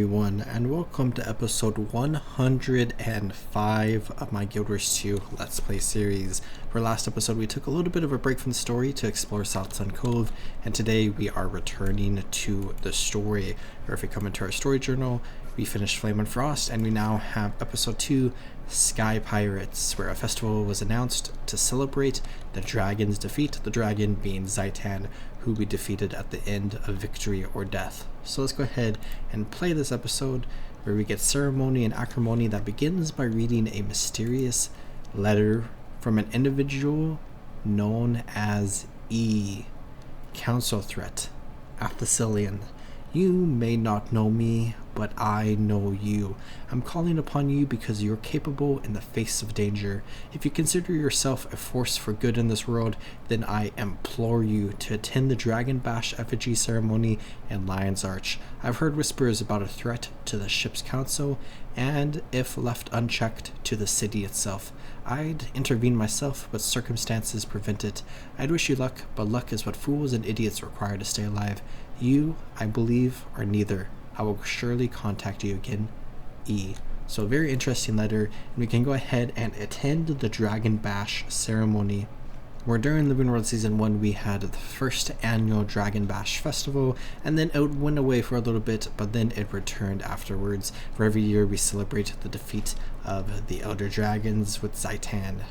everyone, and welcome to episode 105 of my Guild Wars 2 Let's Play series. For last episode, we took a little bit of a break from the story to explore South Sun Cove, and today we are returning to the story. Or if we come into our story journal, we finished Flame and Frost, and we now have episode 2, Sky Pirates, where a festival was announced to celebrate the dragon's defeat, the dragon being Zaitan, who we defeated at the end of Victory or Death. So let's go ahead and play this episode where we get ceremony and acrimony that begins by reading a mysterious letter from an individual known as E. Council threat. Athelsilian. You may not know me, but I know you. I'm calling upon you because you're capable in the face of danger. If you consider yourself a force for good in this world, then I implore you to attend the Dragon Bash effigy ceremony in Lion's Arch. I've heard whispers about a threat to the ship's council, and if left unchecked, to the city itself. I'd intervene myself, but circumstances prevent it. I'd wish you luck, but luck is what fools and idiots require to stay alive. You, I believe, are neither. I will surely contact you again, E. So a very interesting letter, and we can go ahead and attend the Dragon Bash ceremony, where during Living World Season 1 we had the first annual Dragon Bash festival, and then it went away for a little bit, but then it returned afterwards. For every year we celebrate the defeat of the Elder Dragons, with Zaitan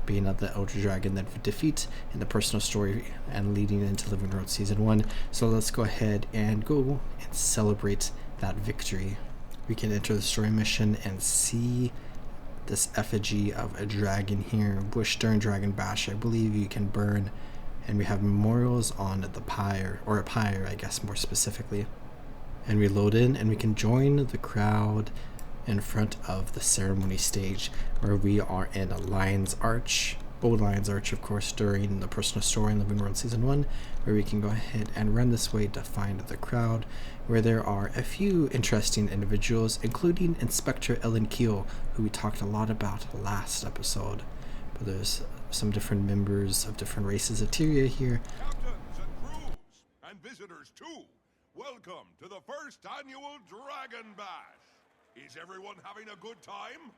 being the Elder Dragon that we defeat in the personal story and leading into Living World Season 1. So let's go ahead and go and celebrate that victory. We can enter the story mission and see this effigy of a dragon here. Bush during Dragon Bash, I believe you can burn, and we have memorials on the pyre, or a pyre I guess more specifically. And we load in and we can join the crowd in front of the ceremony stage, where we are in a Lion's Arch, Old Lion's Arch of course, during the personal story in Living World Season 1, where we can go ahead and run this way to find the crowd, where there are a few interesting individuals, including Inspector Ellen Keel, who we talked a lot about last episode. But there's some different members of different races of Tyria here. Captains and crews, and visitors too, welcome to the first annual Dragon Bash. Is everyone having a good time?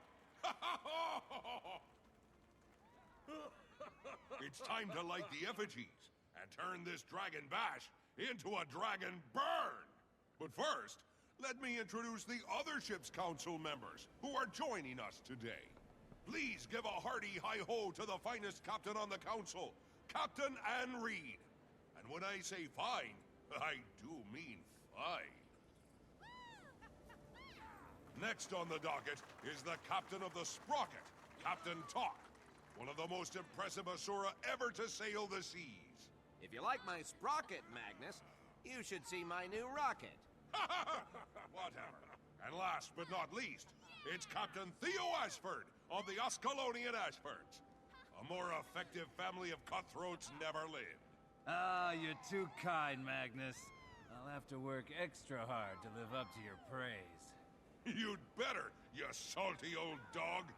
It's time to light the effigies and turn this Dragon Bash into a Dragon Burn. But first, let me introduce the other ship's council members who are joining us today. Please give a hearty hi-ho to the finest captain on the council, Captain Anne Reed. And when I say fine, I do mean fine. Next on the docket is the captain of the Sprocket, Captain Talk, one of the most impressive Asura ever to sail the seas. If you like my sprocket, Magnus, you should see my new rocket. Whatever. And last but not least, it's Captain Theo Ashford of the Ascalonian Ashfords. A more effective family of cutthroats never lived. Ah, you're too kind, Magnus. I'll have to work extra hard to live up to your praise. You'd better, you salty old dog.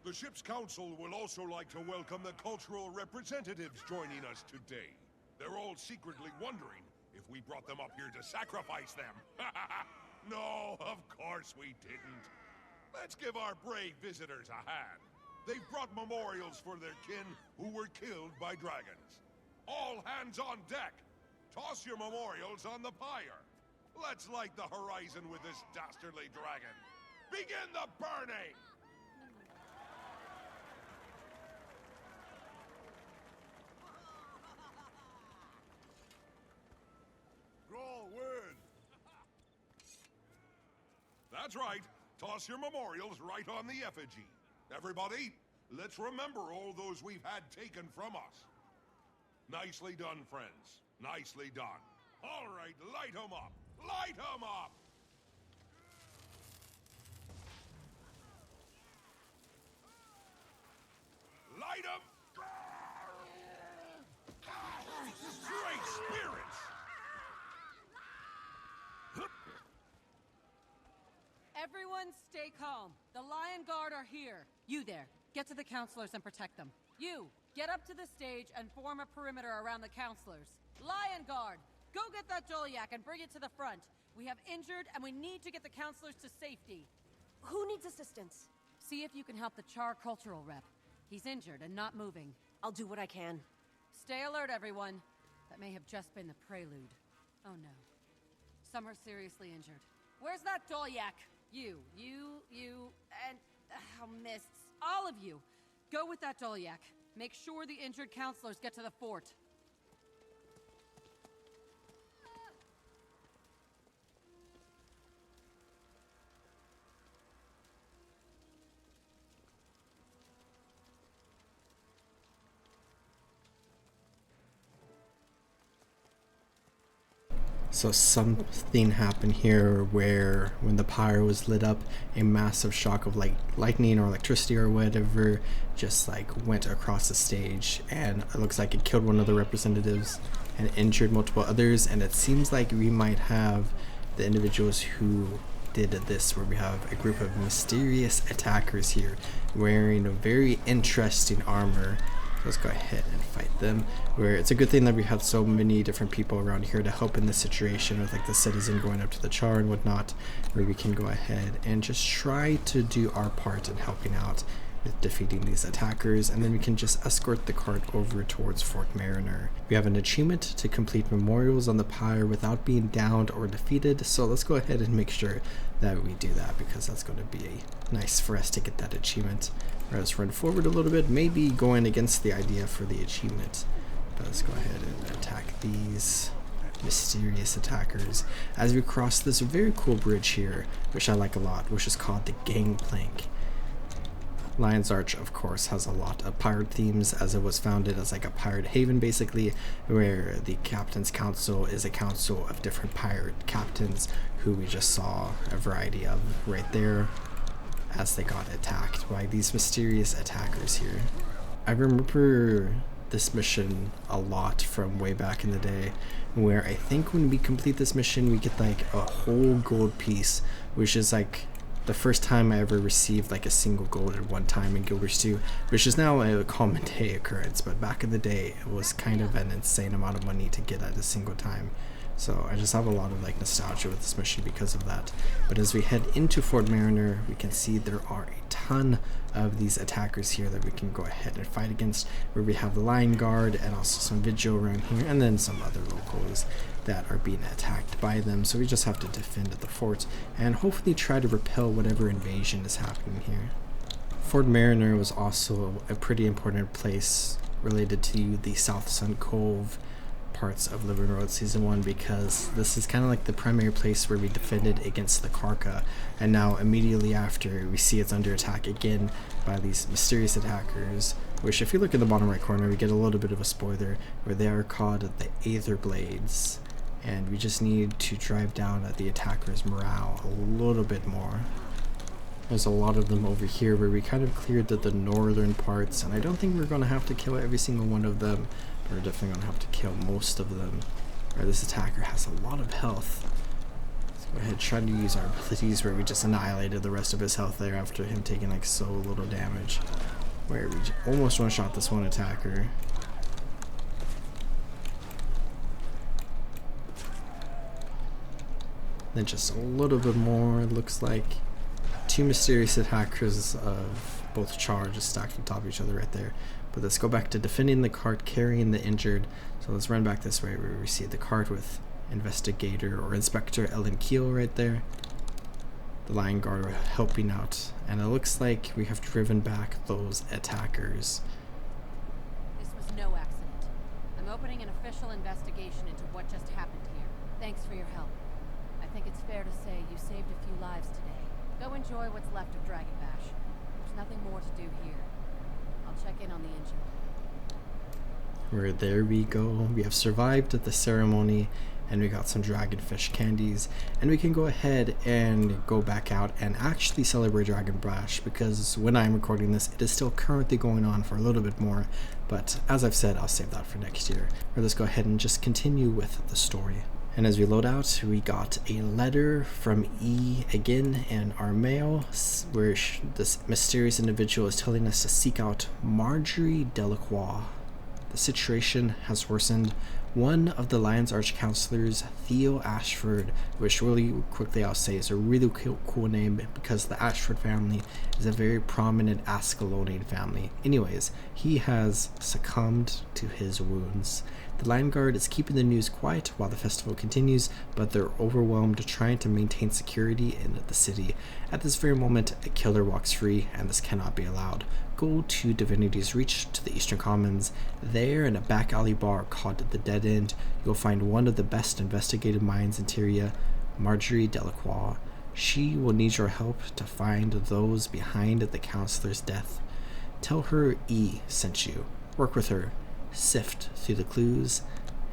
The ship's council will also like to welcome the cultural representatives joining us today. They're all secretly wondering if we brought them up here to sacrifice them. No, of course we didn't. Let's give our brave visitors a hand. They've brought memorials for their kin who were killed by dragons. All hands on deck. Toss your memorials on the pyre. Let's light the horizon with this dastardly dragon. Begin the burning! Growl, win! That's right. Toss your memorials right on the effigy. Everybody, let's remember all those we've had taken from us. Nicely done, friends. Nicely done. All right, light 'em up. Light 'em up! Light 'em! Great spirits! Everyone stay calm. The Lion Guard are here. You there, get to the counselors and protect them. You, get up to the stage and form a perimeter around the counselors. Lion Guard, Go get that Doliak and bring it to the front. We have injured, and we need to get the counselors to safety. Who needs assistance? See if you can help the Char cultural rep. He's injured and not moving. I'll do what I can. Stay alert, everyone. That may have just been the prelude. Oh no. Some are seriously injured. Where's that Doliak? You, and... Mists. All of you. Go with that Doliak. Make sure the injured counselors get to the fort. So something happened here where when the pyre was lit up, a massive shock of like lightning or electricity or whatever just like went across the stage, and it looks like it killed one of the representatives and injured multiple others. And it seems like we might have the individuals who did this, where we have a group of mysterious attackers here wearing a very interesting armor. Let's go ahead and fight them. Where it's a good thing that we had so many different people around here to help in this situation, with like the citizen going up to the Char and whatnot, where we can go ahead and just try to do our part in helping out with defeating these attackers, and then we can just escort the cart over towards Fort Mariner. We have an achievement to complete memorials on the pyre without being downed or defeated, so let's go ahead and make sure that we do that, because that's going to be nice for us to get that achievement. Let's run forward a little bit, maybe going against the idea for the achievement. But let's go ahead and attack these mysterious attackers as we cross this very cool bridge here, which I like a lot, which is called the Gangplank. Lion's Arch, of course, has a lot of pirate themes, as it was founded as like a pirate haven basically, where the Captain's Council is a council of different pirate captains who we just saw a variety of right there as they got attacked by these mysterious attackers here. I remember this mission a lot from way back in the day, where I think when we complete this mission we get like a whole gold piece, which is like the first time I ever received like a single gold at one time in Guild Wars 2, which is now a common day occurrence, but back in the day it was kind of an insane amount of money to get at a single time. So I just have a lot of like nostalgia with this mission because of that. But as we head into Fort Mariner, we can see there are a ton of these attackers here that we can go ahead and fight against, where we have the Lion Guard and also some Vigil around here, and then some other locals that are being attacked by them. So we just have to defend the fort and hopefully try to repel whatever invasion is happening here. Fort Mariner was also a pretty important place related to the South Sun Cove parts of Living Road Season 1, because this is kind of like the primary place where we defended against the Karka, and now immediately after we see it's under attack again by these mysterious attackers, which if you look in the bottom right corner we get a little bit of a spoiler where they are called the Aether Blades, and we just need to drive down at the attackers' morale a little bit more. There's a lot of them over here where we kind of cleared the northern parts, and I don't think we're going to have to kill every single one of them. We're definitely going to have to kill most of them. Right, this attacker has a lot of health. Let's go ahead and try to use our abilities where we just annihilated the rest of his health there after him taking like so little damage. Where we almost one-shot this one attacker. Then just a little bit more, it looks like. Two mysterious attackers of both Char just stacked on top of each other right there. But let's go back to defending the cart, carrying the injured. So let's run back this way where we see the cart with Investigator or Inspector Ellen Keel right there. The Lion Guard are helping out, and it looks like we have driven back those attackers. This was no accident. I'm opening an official investigation into what just happened here. Thanks for your help. I think it's fair to say you saved a few lives today. Go enjoy what's left of Dragon Bash. There's nothing more to do here. I'll check in on the injured. Where there we go. We have survived the ceremony, and we got some dragonfish candies, and we can go ahead and go back out and actually celebrate Dragon Bash, because when I'm recording this it is still currently going on for a little bit more, but as I've said, I'll save that for next year. Or let's go ahead and just continue with the story. And as we load out, we got a letter from E again in our mail, where this mysterious individual is telling us to seek out Marjorie Delacroix. The situation has worsened. One of the Lion's Arch counselors, Theo Ashford, which really quickly I'll say is a really cool name because the Ashford family is a very prominent Ascalonian family. Anyways, he has succumbed to his wounds. The Lion Guard is keeping the news quiet while the festival continues, but they're overwhelmed trying to maintain security in the city. At this very moment, a killer walks free, and this cannot be allowed. Go to Divinity's Reach to the Eastern Commons. There, in a back alley bar called the Dead End, you'll find one of the best investigative minds in Tyria, Marjorie Delacroix. She will need your help to find those behind the counselor's death. Tell her E sent you. Work with her. Sift through the clues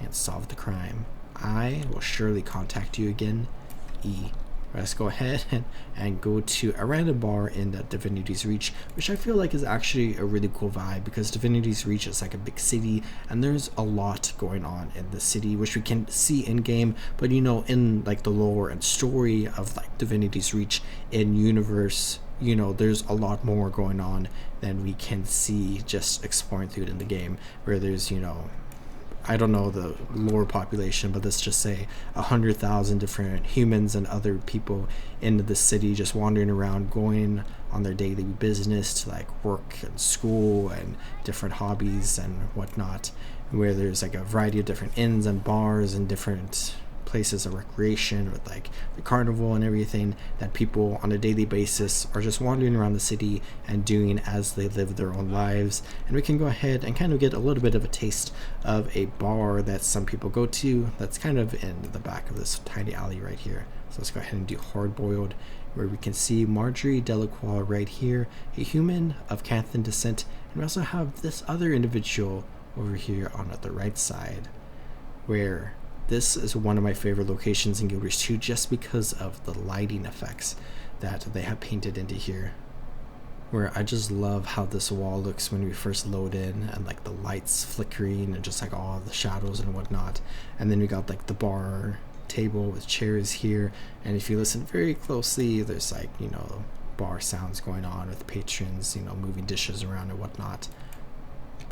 and solve the crime. I will surely contact you again, E. Let's go ahead and go to a random bar in the Divinity's Reach, which I feel like is actually a really cool vibe because Divinity's Reach is like a big city and there's a lot going on in the city, which we can see in game, but you know, in like the lore and story of like Divinity's Reach in universe, you know, there's a lot more going on than we can see just exploring through it in the game, where there's, you know, I don't know the lore population, but let's just say 100,000 different humans and other people into the city just wandering around, going on their daily business to like work and school and different hobbies and whatnot, where there's like a variety of different inns and bars and different places of recreation with like the carnival and everything that people on a daily basis are just wandering around the city and doing as they live their own lives. And we can go ahead and kind of get a little bit of a taste of a bar that some people go to that's kind of in the back of this tiny alley right here. So let's go ahead and do Hard Boiled, where we can see Marjorie Delacroix right here, a human of Canthan descent, and we also have this other individual over here on the right side, where this is one of my favorite locations in Guild Wars 2 just because of the lighting effects that they have painted into here, where I just love how this wall looks when we first load in and like the lights flickering and just like all the shadows and whatnot. And then we got like the bar table with chairs here, and if you listen very closely, there's like, you know, bar sounds going on with patrons, you know, moving dishes around and whatnot.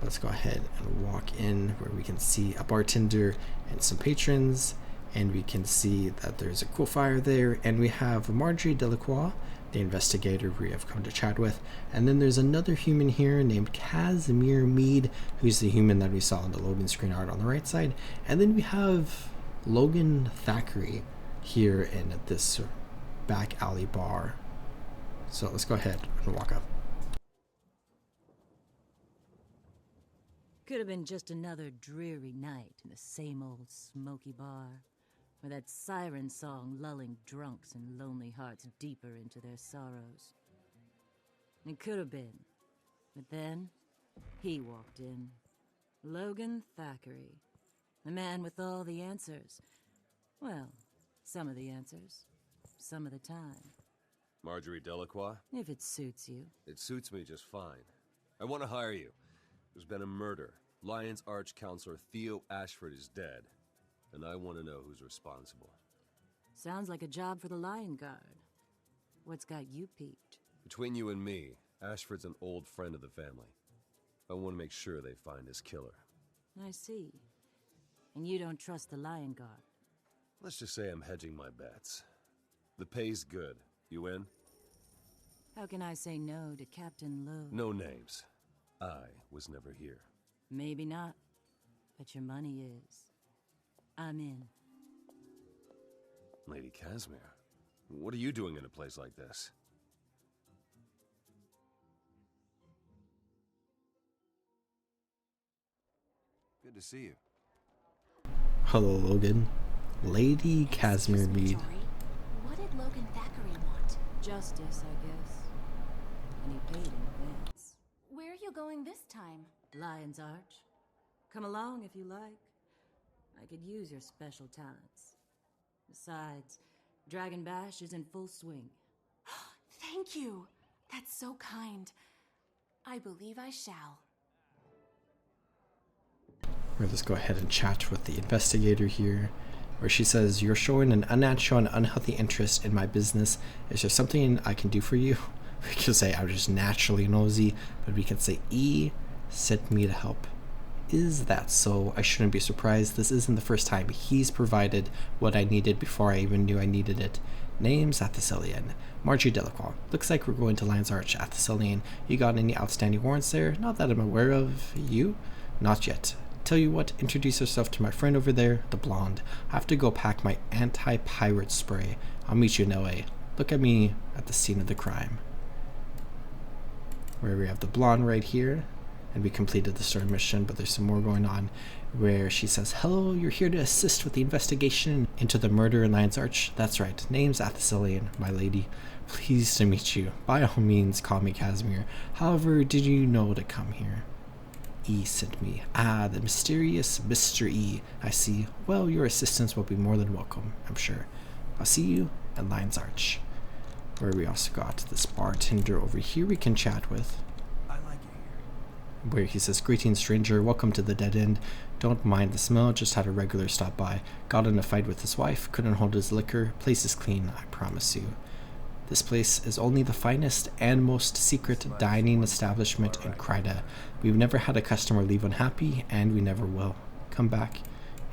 Let's go ahead and walk in where we can see a bartender and some patrons, and we can see that there's a cool fire there, and we have Marjorie Delacroix, the investigator we have come to chat with, and then there's another human here named Casimir Mead, who's the human that we saw on the loading screen art on the right side, and then we have Logan Thackeray here in this back alley bar. So let's go ahead and walk up. Could have been just another dreary night in the same old smoky bar, with that siren song lulling drunks and lonely hearts deeper into their sorrows. It could have been, but then he walked in. Logan Thackeray, the man with all the answers. Well, some of the answers, some of the time. Marjorie Delacroix? If it suits you. It suits me just fine. I want to hire you. There's been a murder. Lion's Arch Counselor Theo Ashford is dead, and I want to know who's responsible. Sounds like a job for the Lion Guard. What's got you peaked? Between you and me, Ashford's an old friend of the family. I want to make sure they find his killer. I see. And you don't trust the Lion Guard? Let's just say I'm hedging my bets. The pay's good. You in? How can I say no to Captain Lowe? No names. I was never here. Maybe not, but your money is. I'm in. Lady Casimir, what are you doing in a place like this? Good to see you. Hello, Logan. Lady Casimir Mead. What did Logan Thackeray want? Justice, I guess. And he paid in advance. Where are you going this time? Lion's Arch. Come along if you like. I could use your special talents. Besides, Dragon Bash is in full swing. Thank you. That's so kind. I believe I shall. Let's go ahead and chat with the investigator here, where she says, "You're showing an unnatural and unhealthy interest in my business. Is there something I can do for you?" We could say I'm just naturally nosy, but we can say E sent me to help. Is that so? I shouldn't be surprised. This isn't the first time he's provided what I needed before I even knew I needed it. Name's Athelstan. Marjorie Delacroix. Looks like we're going to Lion's Arch, Athelstan. You got any outstanding warrants there? Not that I'm aware of. You? Not yet. Tell you what, introduce yourself to my friend over there, the blonde. I have to go pack my anti-pirate spray. I'll meet you in LA. Look at me at the scene of the crime. Where we have the blonde right here. And we completed the story mission, but there's some more going on where she says, hello, you're here to assist with the investigation into the murder in Lion's Arch. That's right. Name's Athelstan, my lady. Pleased to meet you. By all means, call me Casimir. However, did you know to come here? E sent me. Ah, the mysterious Mr. E. I see. Well, your assistance will be more than welcome, I'm sure. I'll see you at Lion's Arch. Where we also got this bartender over here we can chat with. Where he says, greetings stranger, welcome to the dead end. Don't mind the smell, just had a regular stop by. Got in a fight with his wife, couldn't hold his liquor. Place is clean, I promise you. This place is only the finest and most secret dining establishment in Kryda. We've never had a customer leave unhappy, and we never will. Come back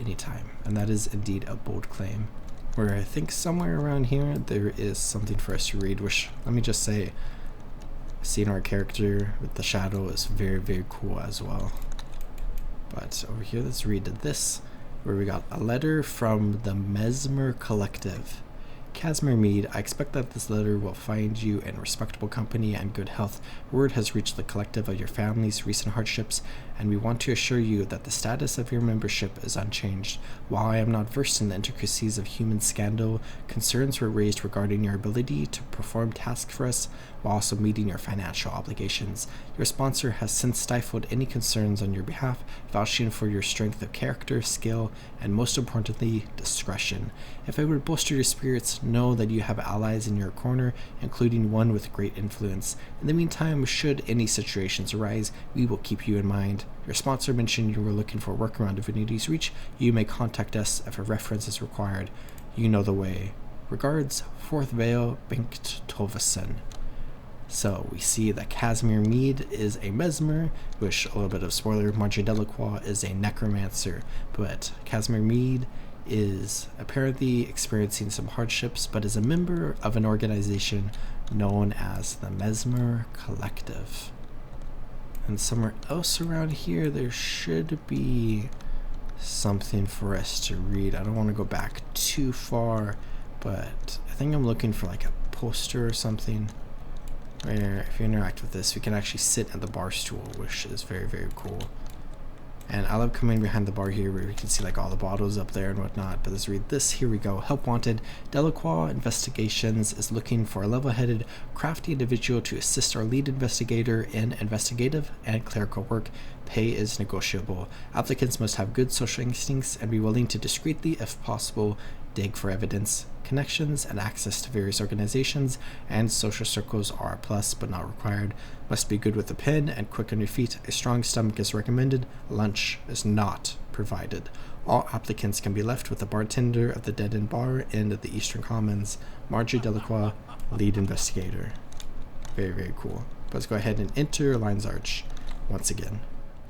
anytime. And that is indeed a bold claim. Where I think somewhere around here there is something for us to read, which, let me just say, seeing our character with the shadow is very, very cool as well. But over here, let's read this, where we got a letter from the Mesmer Collective. Casimir Mead, I expect that this letter will find you in respectable company and good health. Word has reached the collective of your family's recent hardships, and we want to assure you that the status of your membership is unchanged. While I am not versed in the intricacies of human scandal, concerns were raised regarding your ability to perform tasks for us while also meeting your financial obligations. Your sponsor has since stifled any concerns on your behalf, vouching for your strength of character, skill, and most importantly, discretion. If I would bolster your spirits, know that you have allies in your corner, including one with great influence. In the meantime, should any situations arise, we will keep you in mind. Your sponsor mentioned you were looking for work around Divinity's Reach. You may contact us if a reference is required. You know the way. Regards, Fourth Vale, Bengt Tovesen. So we see that Casimir Mead is a mesmer, which, a little bit of spoiler, Marjorie Delacroix is a necromancer, but Casimir Mead is apparently experiencing some hardships, but is a member of an organization known as the Mesmer Collective. And somewhere else around here, there should be something for us to read. I don't want to go back too far, but I think I'm looking for like a poster or something. Where if you interact with this, we can actually sit at the bar stool, which is very, very cool. And I love coming behind the bar here where we can see like all the bottles up there and whatnot. But let's read this. Here we go. Help wanted. Delacroix Investigations is looking for a level-headed, crafty individual to assist our lead investigator in investigative and clerical work. Pay is negotiable. Applicants must have good social instincts and be willing to discreetly, if possible, dig for evidence. Connections and access to various organizations and social circles are a plus but not required. Must be good with a pen and quick on your feet. A strong stomach is recommended. Lunch is not provided. All applicants can be left with the bartender of the Dead End Bar in the Eastern Commons. Marjorie Delacroix, lead investigator. Very, very cool. Let's go ahead and enter Lion's Arch once again.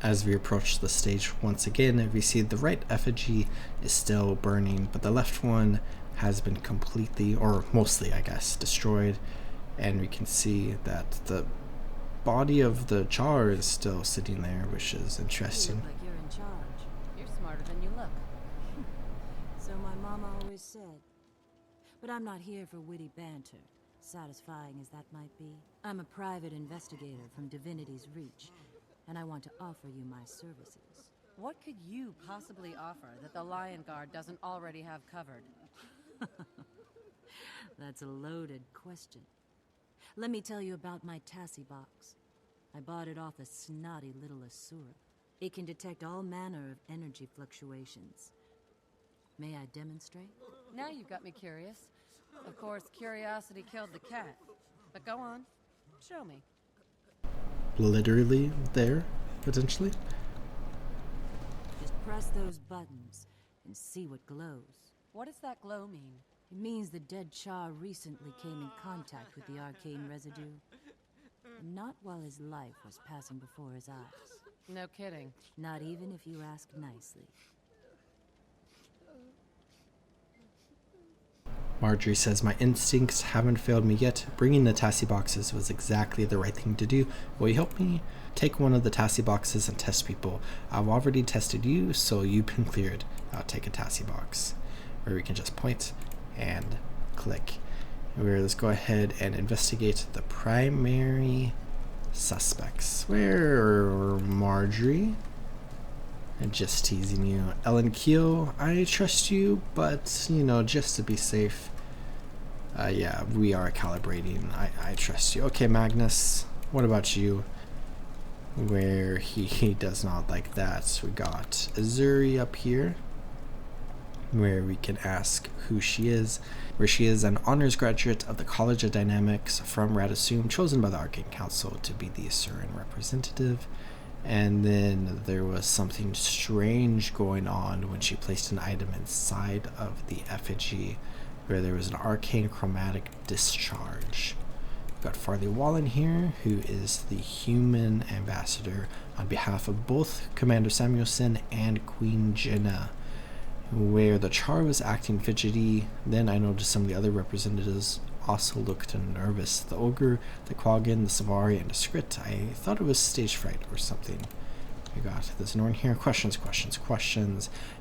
As we approach the stage once again, we see the right effigy is still burning, but the left one has been completely, or mostly I guess, destroyed. And we can see that the body of the Char is still sitting there, which is interesting. You look like you're in charge. You're smarter than you look. So my mama always said. But I'm not here for witty banter, satisfying as that might be. I'm a private investigator from Divinity's Reach, and I want to offer you my services. What could you possibly offer that the Lion Guard doesn't already have covered? That's a loaded question. Let me tell you about my Tassie box. I bought it off a snotty little Asura. It can detect all manner of energy fluctuations. May I demonstrate? Now you've got me curious. Of course, curiosity killed the cat. But go on. Show me. Literally there, potentially. Just press those buttons and see what glows. What does that glow mean? It means the dead Char recently came in contact with the arcane residue. And not while his life was passing before his eyes. No kidding. Not even if you ask nicely. Marjorie says, my instincts haven't failed me yet. Bringing the Tassie boxes was exactly the right thing to do. Will you help me take one of the Tassie boxes and test people? I've already tested you, so you've been cleared. I'll take a Tassie box. Where we can just point and click. Let's go ahead and investigate the primary suspects. Where Marjorie? I'm just teasing you. Ellen Keel, I trust you, but, you know, just to be safe. Yeah, we are calibrating. I trust you. Okay, Magnus, what about you? Where he does not like that. We got Azuri up here, where we can ask who she is. Where she is an honors graduate of the College of Dynamics from Radisum, chosen by the Arcane Council to be the Asuran representative. And then there was something strange going on when she placed an item inside of the effigy, where there was an arcane chromatic discharge. We've got Farley Wallen here, who is the human ambassador on behalf of both Commander Samuelson and Queen Jenna. Where the Char was acting fidgety, then I noticed some of the other representatives also looked nervous. The Ogre, the Quaggan, the Savari, and the Skrit. I thought it was stage fright or something. We got this Norn here. Questions.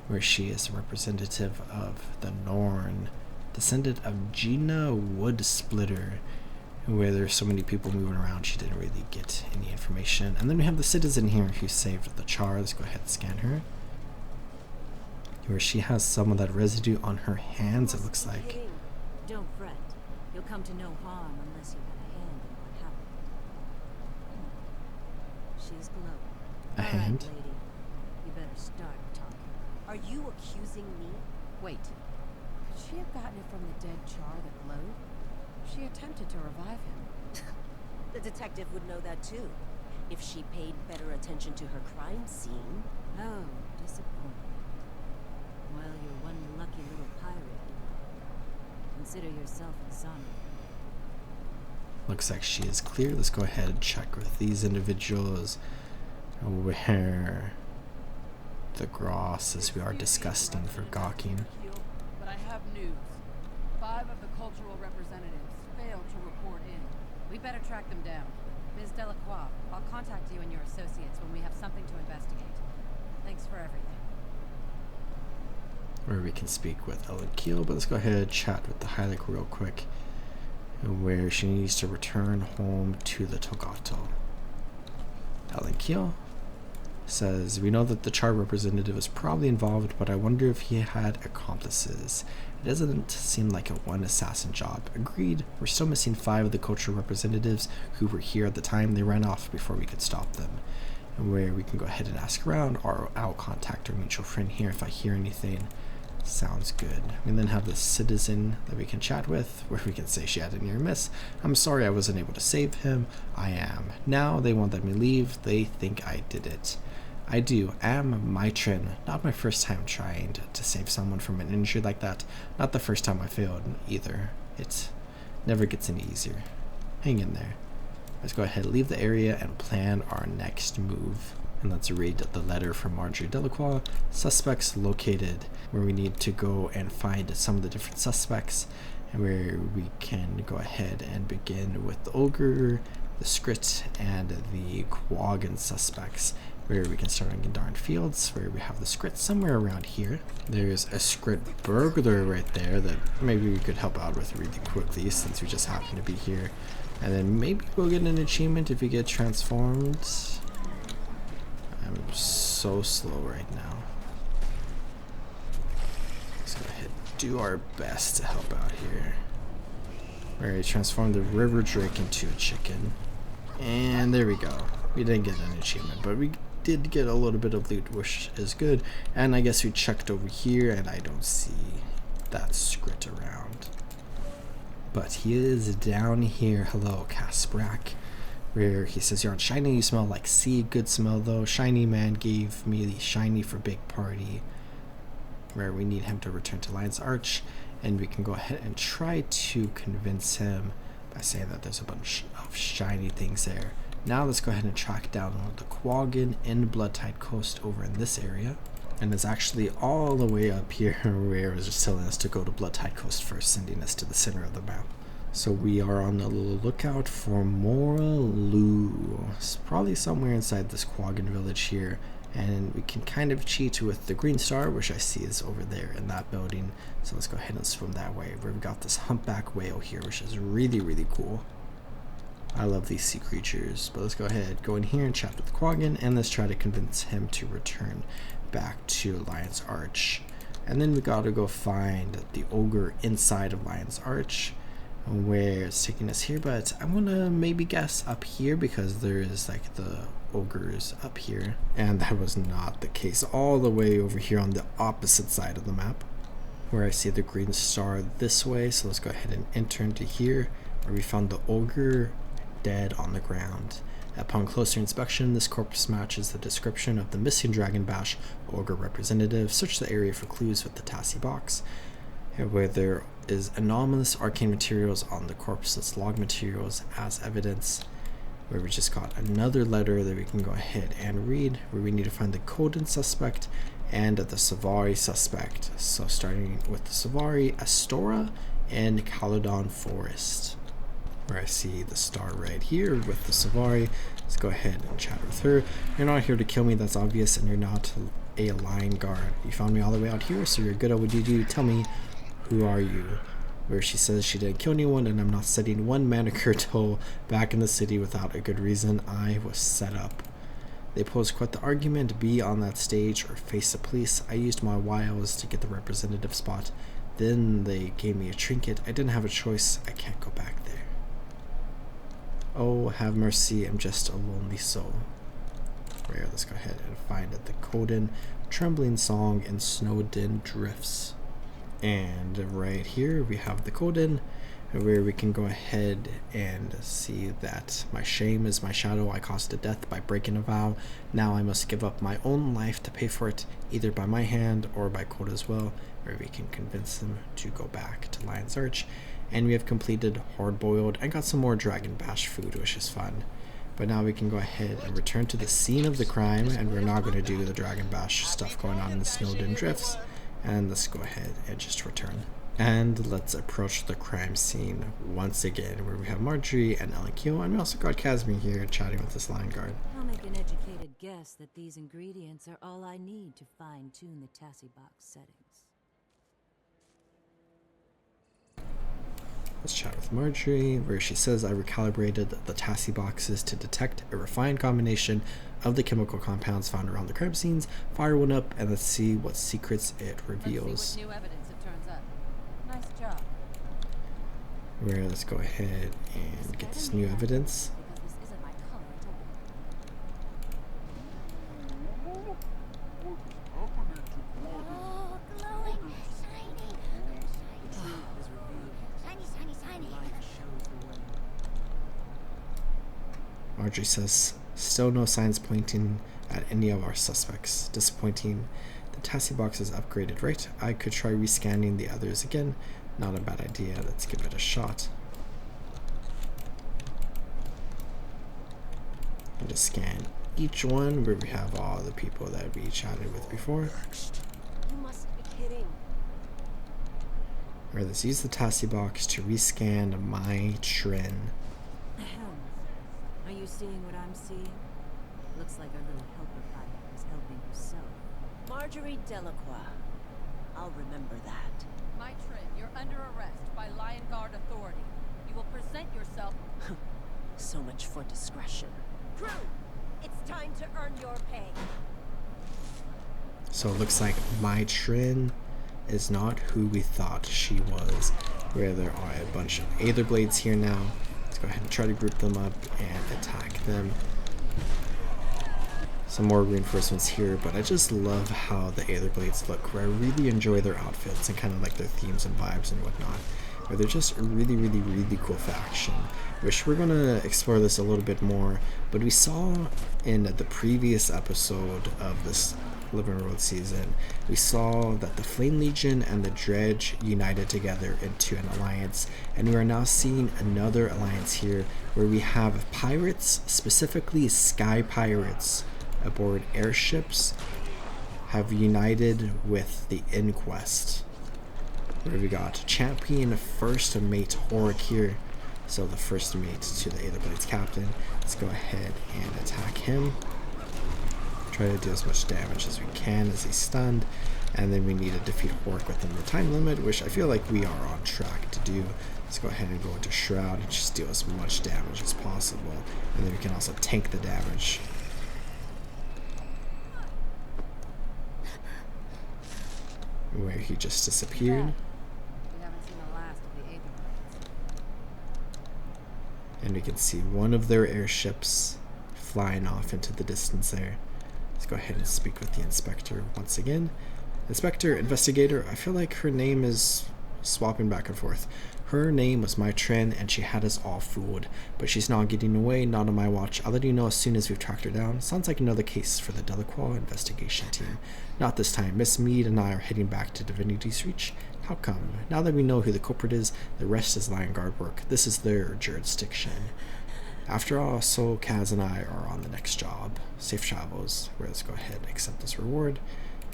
Where she is a representative of the Norn, descendant of Gina Woodsplitter. Where there's so many people moving around, she didn't really get any information. And then we have the citizen here who saved the Char. Let's go ahead and scan her. Where she has some of that residue on her hands, it looks like. Don't fret. You'll come to no harm unless you have a hand in what happened. She's glowing. A hand? Right, lady. You better start talking. Are you accusing me? Wait. Could she have gotten it from the dead Char that glowed? She attempted to revive him. The detective would know that too. If she paid better attention to her crime scene. Oh, disappointing. Well, you're one lucky little pirate. Consider yourself exonerated. Looks like she is clear. Let's go ahead and check with these individuals. Where the Gross says we are disgusting for gawking. But I have news. 5 of the cultural representatives failed to report in. We better track them down. Ms. Delacroix, I'll contact you and your associates when we have something to investigate. Thanks for everything. Where we can speak with Ellen Keel, but let's go ahead and chat with the Hylic real quick. Where she needs to return home to the Togato. Ellen Keel says, we know that the Char representative is probably involved, but I wonder if he had accomplices. It doesn't seem like a one assassin job. Agreed, we're still missing 5 of the cultural representatives who were here at the time. They ran off before we could stop them. And where we can go ahead and ask around, or I'll contact our mutual friend here if I hear anything. Sounds good. We then have the citizen that we can chat with, where we can say she had a near miss. I'm sorry I wasn't able to save him. I am. Now they won't let me leave. They think I did it. I do. Am Mitrin. Not my first time trying to save someone from an injury like that. Not the first time I failed either. It never gets any easier. Hang in there. Let's go ahead, leave the area, and plan our next move. And let's read the letter from Marjorie Delacroix. Suspects located, where we need to go and find some of the different suspects, and where we can go ahead and begin with the Ogre, the Skrit, and the Quaggan suspects, where we can start on Gendarn Fields, where we have the Skrit somewhere around here. There's a Skrit burglar right there that maybe we could help out with really quickly since we just happen to be here. And then maybe we'll get an achievement if we get transformed. I'm so slow right now. Let's go ahead and do our best to help out here. Alright, transform the river drake into a chicken. And there we go. We didn't get an achievement, but we did get a little bit of loot, which is good. And I guess we checked over here, and I don't see that Skrit around. But he is down here. Hello, Kasprak. Where he says, you're on shiny, you smell like sea. Good smell though. Shiny man gave me the shiny for big party. Where we need him to return to Lion's Arch. And we can go ahead and try to convince him by saying that there's a bunch of shiny things there Now let's go ahead and track down the Quaggan and Bloodtide Coast over in this area. And it's actually all the way up here where it was just telling us to go to Bloodtide Coast first, sending us to the center of the map. So we are on the lookout for more loot. It's probably somewhere inside this Quaggan village here. And we can kind of cheat with the green star, which I see is over there in that building. So let's go ahead and swim that way, where we've got this humpback whale here, which is really, really cool. I love these sea creatures. But let's go ahead, go in here and chat with Quaggan, and let's try to convince him to return back to Lion's Arch. And then we gotta go find the ogre inside of Lion's Arch, where it's taking us here. But I want to maybe guess up here, because there is like the ogres up here, and that was not the case. All the way over here on the opposite side of the map, where I see the green star this way. So let's go ahead and enter into here, where we found the ogre dead on the ground. Upon closer inspection, this corpse matches the description of the missing Dragon Bash ogre representative. Search the area for clues with the Tassie box, where there is anomalous arcane materials on the corpse. Let's log materials as evidence, where we just got another letter that we can go ahead and read, where we need to find the Coden suspect and the Savari suspect. So starting with the Savari, Astora and Caledon Forest, where I see the star right here with the Savari. Let's go ahead and chat with her. You're not here to kill me, that's obvious, and you're not a lion guard. You found me all the way out here, so you're good at what you do. Tell me, who are you? Where she says she didn't kill anyone, and I'm not setting one manicure toe back in the city without a good reason. I was set up. They posed quite the argument: be on that stage or face the police. I used my wiles to get the representative spot. Then they gave me a trinket. I didn't have a choice. I can't go back there. Oh, have mercy, I'm just a lonely soul. Rare, let's go ahead and find it. The Coden, Trembling Song, and Snowden Drifts. And right here we have the Coden, where we can go ahead and see that my shame is my shadow. I caused a death by breaking a vow. Now I must give up my own life to pay for it, either by my hand or by Coda as well, where we can convince them to go back to Lion's Arch. And we have completed Hard Boiled and got some more Dragon Bash food, which is fun. But now we can go ahead and return to the scene of the crime, and we're not going to do the Dragon Bash stuff going on in the Snowden Drifts. And let's go ahead and just return. And let's approach the crime scene once again, where we have Marjorie and Elenkio, and we also got Casimir here chatting with this lion guard. I'll make an educated guess that these ingredients are all I need to fine-tune the Tassie box settings. Let's chat with Marjorie, where she says I recalibrated the Tassie boxes to detect a refined combination of the chemical compounds found around the crime scenes. Fire one up and let's see what secrets it reveals. Let's see what new evidence it turns up. Nice job. Where let's go ahead and get this new evidence. Because this isn't my color at all. Oh, glowing, shiny, shiny. Marjorie says, still no signs pointing at any of our suspects. Disappointing. The Tassie box is upgraded, right? I could try rescanning the others again. Not a bad idea. Let's give it a shot. And just scan each one, where we have all the people that we chatted with before. You must be kidding. Or let's use the Tassie box to rescan my Trin. Ahem. Are you seeing what I'm seeing? Looks like our little helper pilot is helping herself. Marjorie Delacroix. I'll remember that. My Trin, you're under arrest by Lion Guard authority. You will present yourself. So much for discretion. Crew, it's time to earn your pay. So it looks like my Trin is not who we thought she was. Where there are a bunch of Aether Blades here now. Let's go ahead and try to group them up and attack them. Some more reinforcements here, but I just love how the Aether Blades look, where I really enjoy their outfits and kind of like their themes and vibes and whatnot, where they're just really, really, really cool faction. Which we're going to explore this a little bit more, but we saw in the previous episode of this Living Road season, we saw that the Flame Legion and the Dredge united together into an alliance, and we are now seeing another alliance here where we have pirates, specifically sky pirates, aboard airships, have united with the Inquest. Where we got Champion First Mate Hork here. So the first mate to the Aetherblade's captain. Let's go ahead and attack him. Try to do as much damage as we can as he's stunned. And then we need to defeat Hork within the time limit, which I feel like we are on track to do. Let's go ahead and go into Shroud and just deal as much damage as possible. And then we can also tank the damage. Where he just disappeared. And we can see one of their airships flying off into the distance there. Let's go ahead and speak with the inspector once again. Inspector, investigator, I feel like her name is swapping back and forth. Her name was my trend and she had us all fooled, but she's not getting away, not on my watch. I'll let you know as soon as we've tracked her down. Sounds like another case for the Delacroix investigation team. Not this time. Miss Mead and I are heading back to Divinity's Reach. How come? Now that we know who the culprit is, the rest is Lion Guard work. This is their jurisdiction. After all, so Kaz and I are on the next job. Safe travels. Let's go ahead and accept this reward.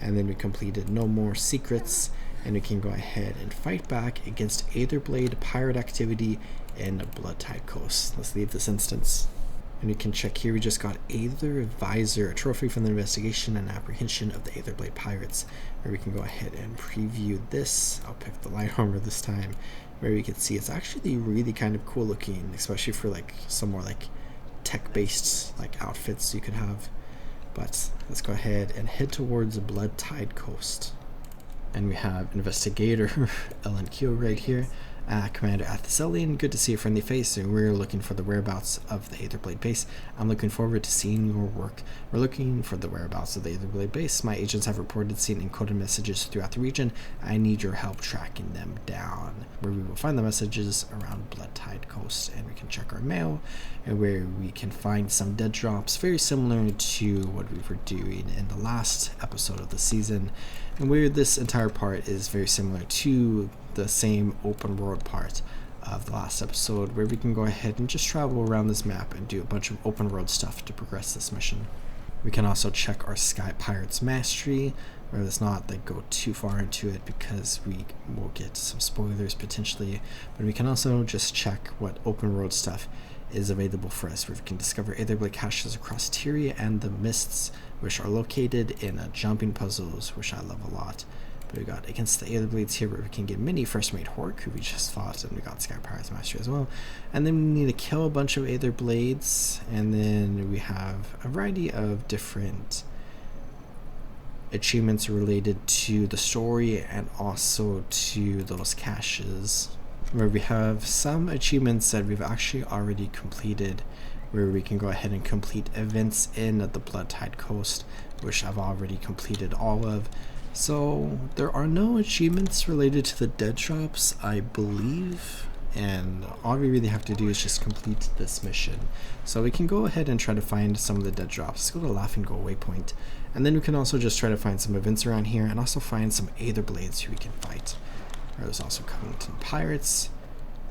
And then we completed no more secrets, and we can go ahead and fight back against Aetherblade pirate activity in Bloodtide Coast. Let's leave this instance. And we can check here, we just got Aether Advisor, a trophy from the investigation and apprehension of the Aetherblade pirates, where we can go ahead and preview this. I'll pick the light armor this time, where we can see it's actually really kind of cool looking, especially for like some more like tech-based like outfits you could have. But let's go ahead and head towards Bloodtide Coast. And we have Investigator Ellen Keel right here. Commander Athelselian, good to see a friendly face, and we're looking for the whereabouts of the Aetherblade base. I'm looking forward to seeing your work. We're looking for the whereabouts of the Aetherblade base. My agents have reported seeing encoded messages throughout the region. I need your help tracking them down. Where we will find the messages around Bloodtide Coast, and we can check our mail, and where we can find some dead drops, very similar to what we were doing in the last episode of the season, and where this entire part is very similar to the same open world part of the last episode, where we can go ahead and just travel around this map and do a bunch of open world stuff to progress this mission. We can also check our Sky Pirates Mastery, where let's not like go too far into it because we will get some spoilers potentially, but we can also just check what open world stuff is available for us, where we can discover Aetherblade caches across Tyria and the Mists, which are located in jumping puzzles, which I love a lot. But we got against the Aetherblades here, where we can get mini First Mate Hork, who we just fought, and we got Sky Pirates Mastery as well. And then we need to kill a bunch of Aetherblades, and then we have a variety of different achievements related to the story and also to those caches, where we have some achievements that we've actually already completed, where we can go ahead and complete events in the Bloodtide Coast, which I've already completed all of. So there are no achievements related to the dead drops, I believe, and all we really have to do is just complete this mission. So we can go ahead and try to find some of the dead drops. Let's go to Laughing Goal Waypoint, and then we can also just try to find some events around here and also find some Aetherblades who we can fight. There's also Covington Pirates,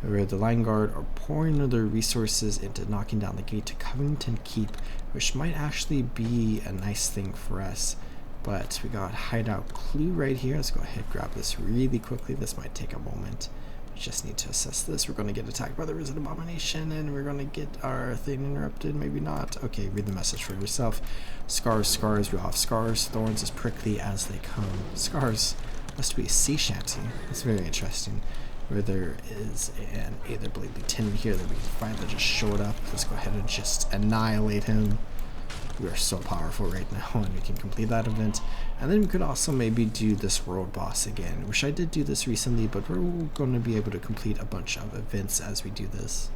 where the Lion Guard are pouring their resources into knocking down the gate to Covington Keep, which might actually be a nice thing for us. But we got Hideout Clue right here. Let's go ahead and grab this really quickly. This might take a moment. We just need to assess this. We're going to get attacked by the Risen Abomination, and we're going to get our thing interrupted. Maybe not. Okay, read the message for yourself. Scars, scars, we all have scars. Thorns as prickly as they come. Scars must be a sea shanty. That's very interesting. Where there is an Aetherblade lieutenant here that we can find that just showed up. Let's go ahead and just annihilate him. We are so powerful right now, and we can complete that event. And then we could also maybe do this world boss again, which I did do this recently, but we're going to be able to complete a bunch of events as we do this.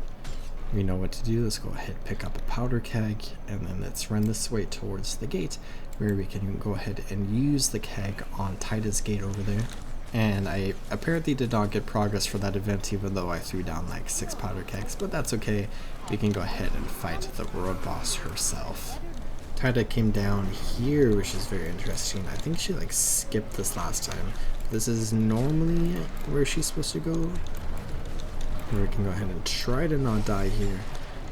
We know what to do. Let's go ahead and pick up a powder keg, and then let's run this way towards the gate, where we can go ahead and use the keg on Titus Gate over there. And I apparently did not get progress for that event, even though I threw down like 6 powder kegs, but that's okay. We can go ahead and fight the world boss herself. Tyria came down here, which is very interesting. I think she like skipped this last time. This is normally where she's supposed to go. We can go ahead and try to not die here,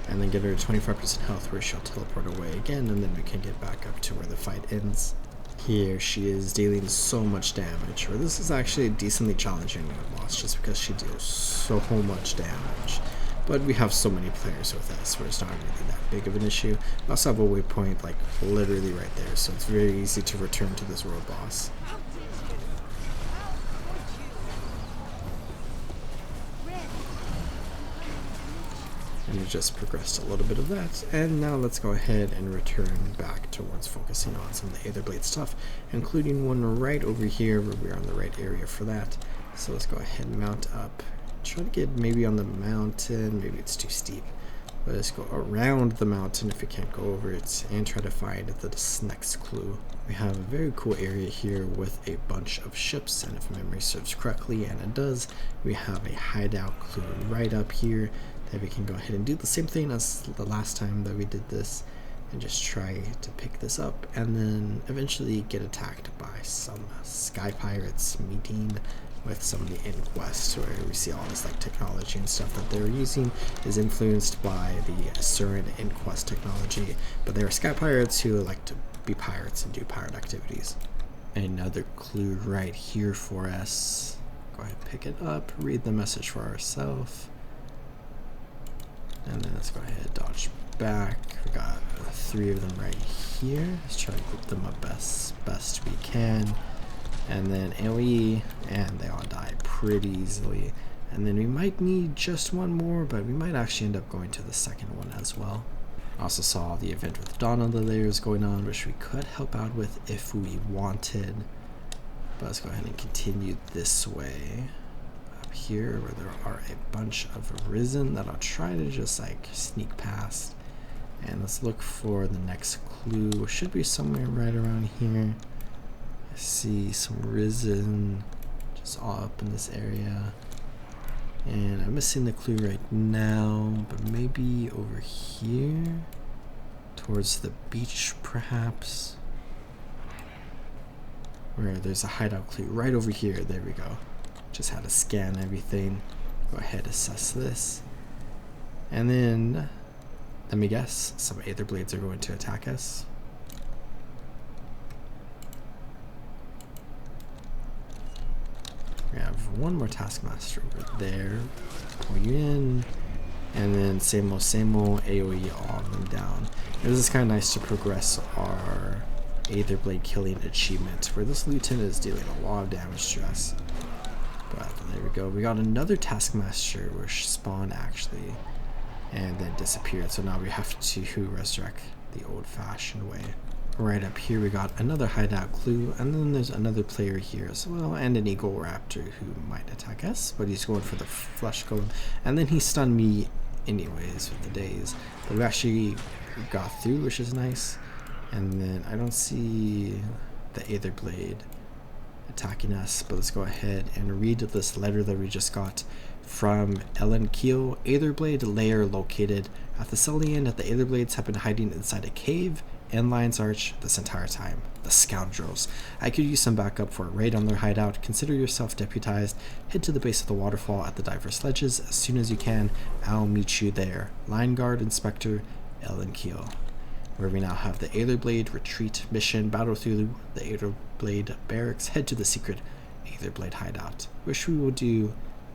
and then get her 25% health where she'll teleport away again, and then we can get back up to where the fight ends. Here she is dealing so much damage, where this is actually a decently challenging boss just because she deals so much damage. But we have so many players with us where it's not really that big of an issue. We also have a waypoint like literally right there, so it's very easy to return to this world boss. And we just progressed a little bit of that, and now let's go ahead and return back towards focusing on some of the Aetherblade stuff, including one right over here where we're on the right area for that. So let's go ahead and mount up. Try to get maybe on the mountain, maybe it's too steep. Let's go around the mountain if we can't go over it, and try to find the next clue. We have a very cool area here with a bunch of ships, and if memory serves correctly, and it does, we have a hideout clue right up here that we can go ahead and do the same thing as the last time that we did this, and just try to pick this up, and then eventually get attacked by some sky pirates, meeting with some of the Inquest, where we see all this like technology and stuff that they're using is influenced by the Asuran Inquest technology, but they are sky pirates who like to be pirates and do pirate activities. Another clue right here for us. Go ahead, pick it up, read the message for ourselves, and then let's go ahead, dodge back. We got 3 of them right here. Let's try to group them up best we can. And then AoE, and they all die pretty easily. And then we might need just one more, but we might actually end up going to the second one as well. Also saw the event with Dawn on the layers going on, which we could help out with if we wanted. But let's go ahead and continue this way. Up here, where there are a bunch of Risen that I'll try to just like sneak past. And let's look for the next clue, which should be somewhere right around here. See some Risen just all up in this area, and I'm missing the clue right now, but maybe over here towards the beach perhaps, where there's a hideout clue right over here. There we go. Just had to scan everything. Go ahead, assess this, and then let me guess, some Aetherblades are going to attack us. We have one more Taskmaster over there. Pull you in, and then same old AoE all of them down. It was just kind of nice to progress our Aetherblade killing achievement, where this lieutenant is dealing a lot of damage to us. But there we go. We got another Taskmaster which spawned actually, and then disappeared. So now we have to resurrect the old-fashioned way. Right up here we got another hideout clue, and then there's another player here as well, and an Eagle Raptor who might attack us, but he's going for the flesh golem, and then he stunned me anyways with the daze. But we actually got through, which is nice. And then I don't see the Aetherblade attacking us, but let's go ahead and read this letter that we just got from Ellen Keel. Aetherblade lair located at the Sullian. The Aetherblades have been hiding inside a cave in Lion's Arch this entire time. The scoundrels. I could use some backup for a raid on their hideout. Consider yourself deputized. Head to the base of the waterfall at the Diver Sledges as soon as you can. I'll meet you there. Line Guard Inspector Ellen Keel. Where we now have the Aetherblade retreat mission. Battle through the Aetherblade barracks. Head to the secret Aetherblade hideout, which we will do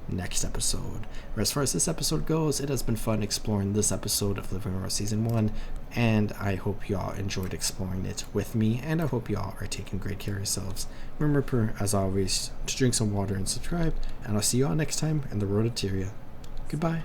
next episode. Or as far as this episode goes, it has been fun exploring this episode of Living Roar Season 1, and I hope y'all enjoyed exploring it with me, and I hope y'all are taking great care of yourselves. Remember, as always, to drink some water and subscribe, and I'll see y'all next time in the road to Tyria. Goodbye.